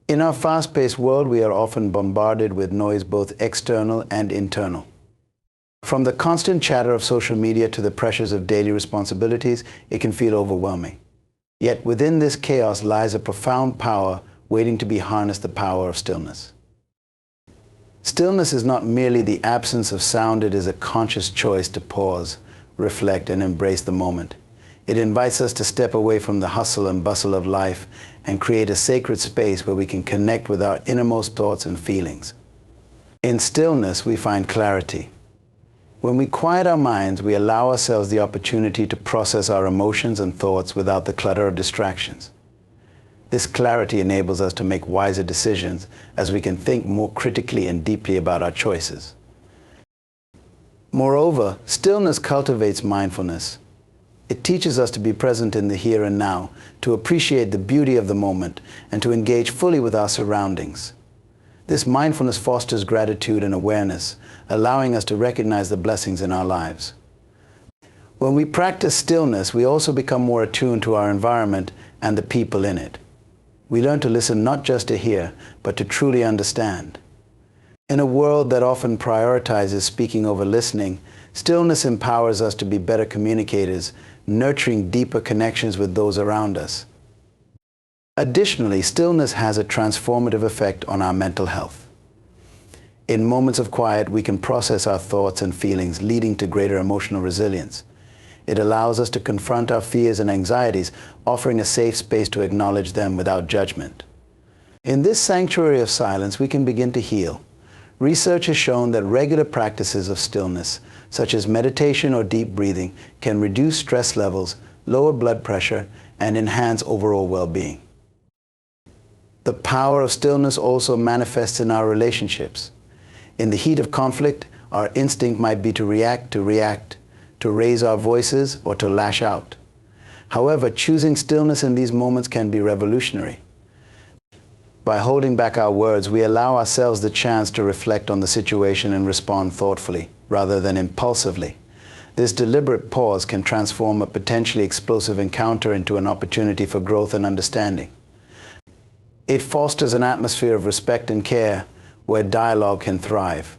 In our fast-paced world, we are often bombarded with noise both external and internal. From the constant chatter of social media to the pressures of daily responsibilities, it can feel overwhelming. Yet within this chaos lies a profound power waiting to be harnessed, the power of stillness. Stillness is not merely the absence of sound, it is a conscious choice to pause, reflect, and embrace the moment. It invites us to step away from the hustle and bustle of life and create a sacred space where we can connect with our innermost thoughts and feelings. In stillness, we find clarity. When we quiet our minds, we allow ourselves the opportunity to process our emotions and thoughts without the clutter of distractions. This clarity enables us to make wiser decisions as we can think more critically and deeply about our choices. Moreover, stillness cultivates mindfulness. It teaches us to be present in the here and now, to appreciate the beauty of the moment, and to engage fully with our surroundings. This mindfulness fosters gratitude and awareness, allowing us to recognize the blessings in our lives. When we practice stillness, we also become more attuned to our environment and the people in it. We learn to listen not just to hear, but to truly understand. In a world that often prioritizes speaking over listening, stillness empowers us to be better communicators, nurturing deeper connections with those around us. Additionally, stillness has a transformative effect on our mental health. In moments of quiet, we can process our thoughts and feelings, leading to greater emotional resilience. It allows us to confront our fears and anxieties, offering a safe space to acknowledge them without judgment. In this sanctuary of silence, we can begin to heal. Research has shown that regular practices of stillness, such as meditation or deep breathing, can reduce stress levels, lower blood pressure, and enhance overall well-being. The power of stillness also manifests in our relationships. In the heat of conflict, our instinct might be to react, to raise our voices, or to lash out. However, choosing stillness in these moments can be revolutionary. By holding back our words, we allow ourselves the chance to reflect on the situation and respond thoughtfully, rather than impulsively. This deliberate pause can transform a potentially explosive encounter into an opportunity for growth and understanding. It fosters an atmosphere of respect and care where dialogue can thrive.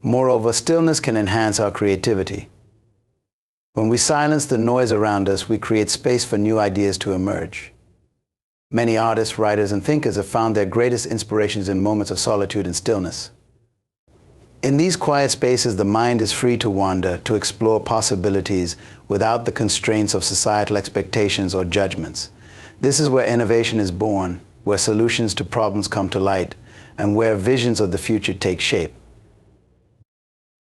Moreover, stillness can enhance our creativity. When we silence the noise around us, we create space for new ideas to emerge. Many artists, writers, and thinkers have found their greatest inspirations in moments of solitude and stillness. In these quiet spaces, the mind is free to wander, to explore possibilities without the constraints of societal expectations or judgments. This is where innovation is born, where solutions to problems come to light, and where visions of the future take shape.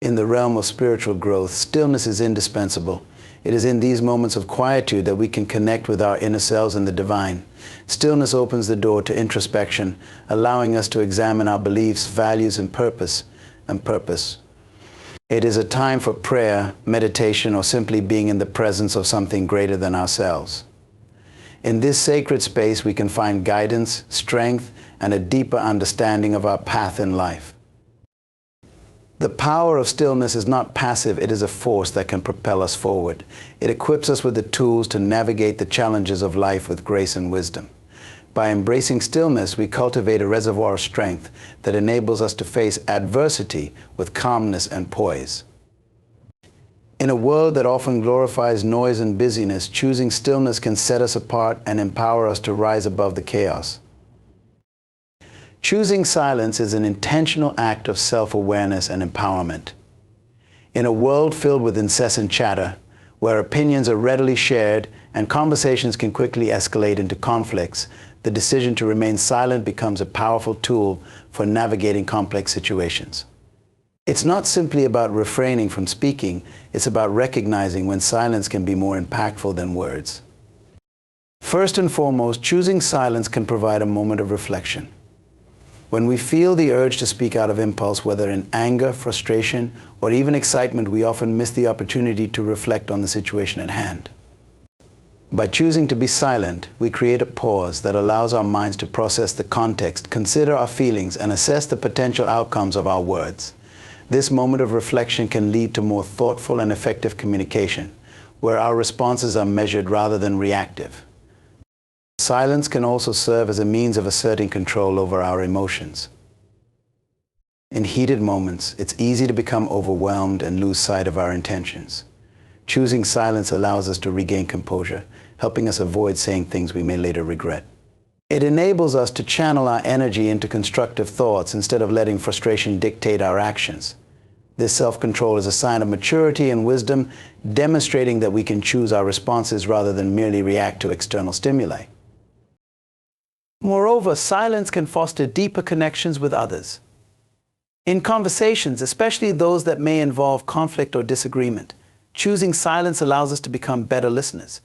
In the realm of spiritual growth, stillness is indispensable. It is in these moments of quietude that we can connect with our inner selves and the divine. Stillness opens the door to introspection, allowing us to examine our beliefs, values, and purpose. It is a time for prayer, meditation, or simply being in the presence of something greater than ourselves. In this sacred space, we can find guidance, strength, and a deeper understanding of our path in life. The power of stillness is not passive, it is a force that can propel us forward. It equips us with the tools to navigate the challenges of life with grace and wisdom. By embracing stillness, we cultivate a reservoir of strength that enables us to face adversity with calmness and poise. In a world that often glorifies noise and busyness, choosing stillness can set us apart and empower us to rise above the chaos. Choosing silence is an intentional act of self-awareness and empowerment. In a world filled with incessant chatter, where opinions are readily shared and conversations can quickly escalate into conflicts, the decision to remain silent becomes a powerful tool for navigating complex situations. It's not simply about refraining from speaking, it's about recognizing when silence can be more impactful than words. First and foremost, choosing silence can provide a moment of reflection. When we feel the urge to speak out of impulse, whether in anger, frustration, or even excitement, we often miss the opportunity to reflect on the situation at hand. By choosing to be silent, we create a pause that allows our minds to process the context, consider our feelings, and assess the potential outcomes of our words. This moment of reflection can lead to more thoughtful and effective communication, where our responses are measured rather than reactive. Silence can also serve as a means of asserting control over our emotions. In heated moments, it's easy to become overwhelmed and lose sight of our intentions. Choosing silence allows us to regain composure, helping us avoid saying things we may later regret. It enables us to channel our energy into constructive thoughts instead of letting frustration dictate our actions. This self-control is a sign of maturity and wisdom, demonstrating that we can choose our responses rather than merely react to external stimuli. Moreover, silence can foster deeper connections with others. In conversations, especially those that may involve conflict or disagreement, choosing silence allows us to become better listeners.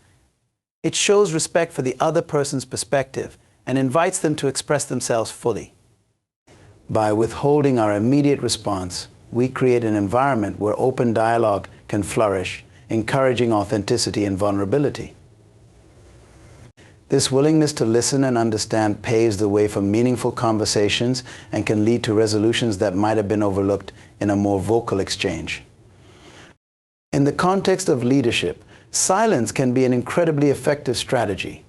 It shows respect for the other person's perspective and invites them to express themselves fully. By withholding our immediate response, we create an environment where open dialogue can flourish, encouraging authenticity and vulnerability. This willingness to listen and understand paves the way for meaningful conversations and can lead to resolutions that might have been overlooked in a more vocal exchange. In the context of leadership, silence can be an incredibly effective strategy.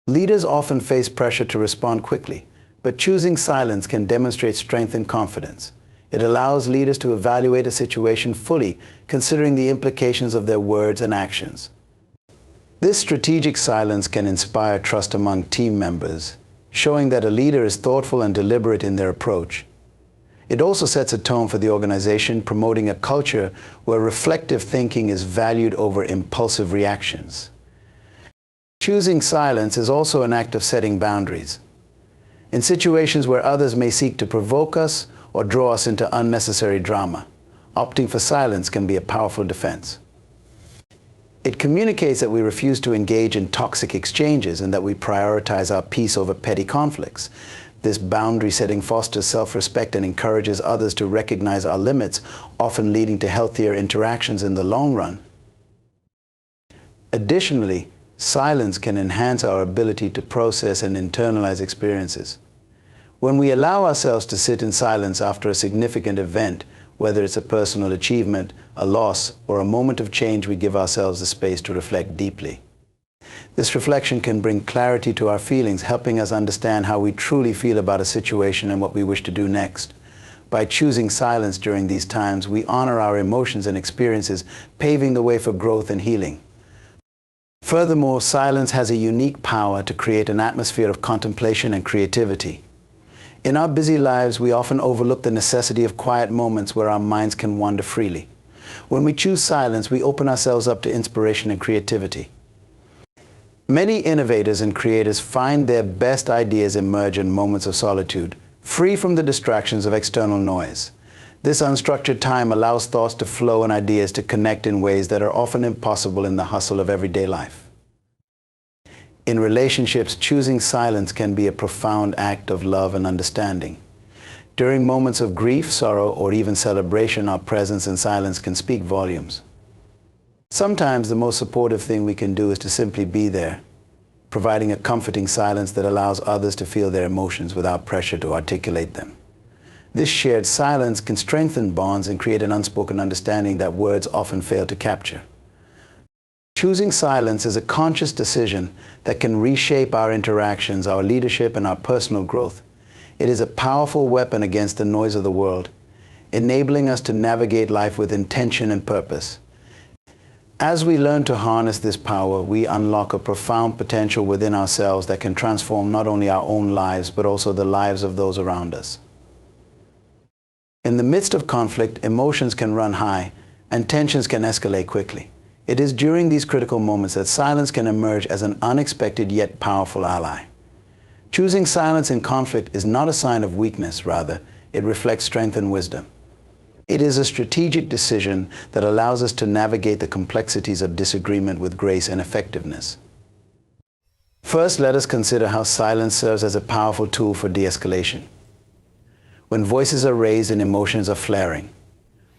Leaders often face pressure to respond quickly, but choosing silence can demonstrate strength and confidence. It allows leaders to evaluate a situation fully, considering the implications of their words and actions. This strategic silence can inspire trust among team members, showing that a leader is thoughtful and deliberate in their approach. It also sets a tone for the organization, promoting a culture where reflective thinking is valued over impulsive reactions. Choosing silence is also an act of setting boundaries. In situations where others may seek to provoke us or draw us into unnecessary drama, opting for silence can be a powerful defense. It communicates that we refuse to engage in toxic exchanges and that we prioritize our peace over petty conflicts. This boundary setting fosters self-respect and encourages others to recognize our limits, often leading to healthier interactions in the long run. Additionally, silence can enhance our ability to process and internalize experiences. When we allow ourselves to sit in silence after a significant event, whether it's a personal achievement, a loss, or a moment of change, we give ourselves the space to reflect deeply. This reflection can bring clarity to our feelings, helping us understand how we truly feel about a situation and what we wish to do next. By choosing silence during these times, we honor our emotions and experiences, paving the way for growth and healing. Furthermore, silence has a unique power to create an atmosphere of contemplation and creativity. In our busy lives, we often overlook the necessity of quiet moments where our minds can wander freely. When we choose silence, we open ourselves up to inspiration and creativity. Many innovators and creators find their best ideas emerge in moments of solitude, free from the distractions of external noise. This unstructured time allows thoughts to flow and ideas to connect in ways that are often impossible in the hustle of everyday life. In relationships, choosing silence can be a profound act of love and understanding. During moments of grief, sorrow, or even celebration, our presence and silence can speak volumes. Sometimes the most supportive thing we can do is to simply be there, providing a comforting silence that allows others to feel their emotions without pressure to articulate them. This shared silence can strengthen bonds and create an unspoken understanding that words often fail to capture. Choosing silence is a conscious decision that can reshape our interactions, our leadership, and our personal growth. It is a powerful weapon against the noise of the world, enabling us to navigate life with intention and purpose. As we learn to harness this power, we unlock a profound potential within ourselves that can transform not only our own lives, but also the lives of those around us. In the midst of conflict, emotions can run high, and tensions can escalate quickly. It is during these critical moments that silence can emerge as an unexpected yet powerful ally. Choosing silence in conflict is not a sign of weakness, rather, it reflects strength and wisdom. It is a strategic decision that allows us to navigate the complexities of disagreement with grace and effectiveness. First, let us consider how silence serves as a powerful tool for de-escalation. When voices are raised and emotions are flaring,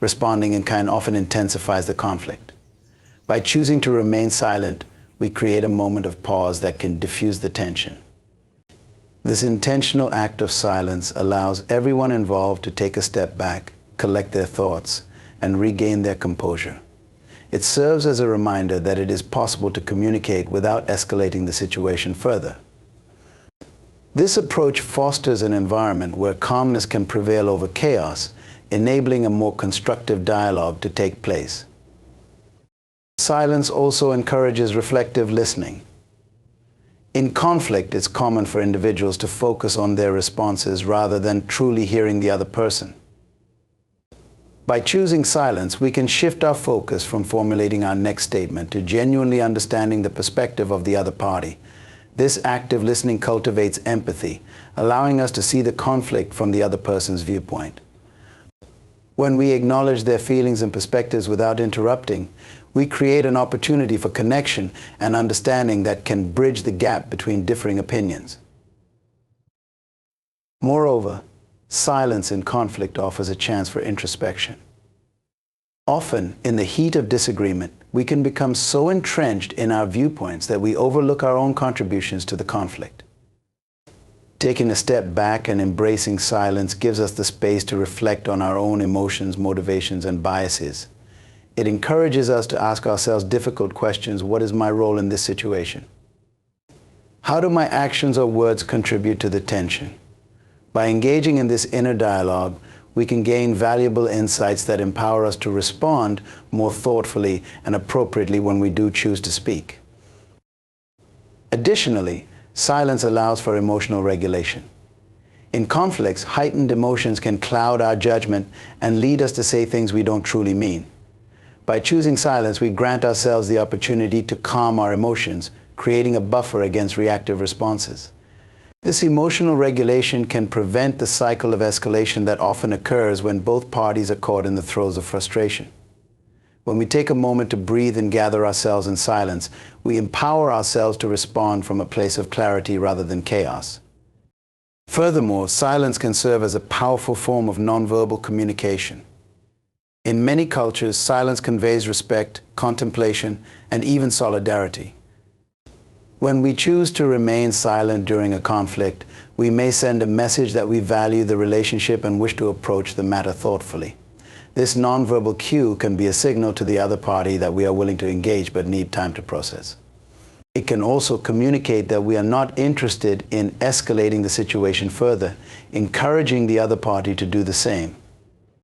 responding in kind often intensifies the conflict. By choosing to remain silent, we create a moment of pause that can diffuse the tension. This intentional act of silence allows everyone involved to take a step back, collect their thoughts, and regain their composure. It serves as a reminder that it is possible to communicate without escalating the situation further. This approach fosters an environment where calmness can prevail over chaos, enabling a more constructive dialogue to take place. Silence also encourages reflective listening. In conflict, it's common for individuals to focus on their responses rather than truly hearing the other person. By choosing silence, we can shift our focus from formulating our next statement to genuinely understanding the perspective of the other party. This active listening cultivates empathy, allowing us to see the conflict from the other person's viewpoint. When we acknowledge their feelings and perspectives without interrupting, we create an opportunity for connection and understanding that can bridge the gap between differing opinions. Moreover, silence in conflict offers a chance for introspection. Often, in the heat of disagreement, we can become so entrenched in our viewpoints that we overlook our own contributions to the conflict. Taking a step back and embracing silence gives us the space to reflect on our own emotions, motivations, and biases. It encourages us to ask ourselves difficult questions. What is my role in this situation? How do my actions or words contribute to the tension? By engaging in this inner dialogue, we can gain valuable insights that empower us to respond more thoughtfully and appropriately when we do choose to speak. Additionally, silence allows for emotional regulation. In conflicts, heightened emotions can cloud our judgment and lead us to say things we don't truly mean. By choosing silence, we grant ourselves the opportunity to calm our emotions, creating a buffer against reactive responses. This emotional regulation can prevent the cycle of escalation that often occurs when both parties are caught in the throes of frustration. When we take a moment to breathe and gather ourselves in silence, we empower ourselves to respond from a place of clarity rather than chaos. Furthermore, silence can serve as a powerful form of nonverbal communication. In many cultures, silence conveys respect, contemplation, and even solidarity. When we choose to remain silent during a conflict, we may send a message that we value the relationship and wish to approach the matter thoughtfully. This nonverbal cue can be a signal to the other party that we are willing to engage but need time to process. It can also communicate that we are not interested in escalating the situation further, encouraging the other party to do the same.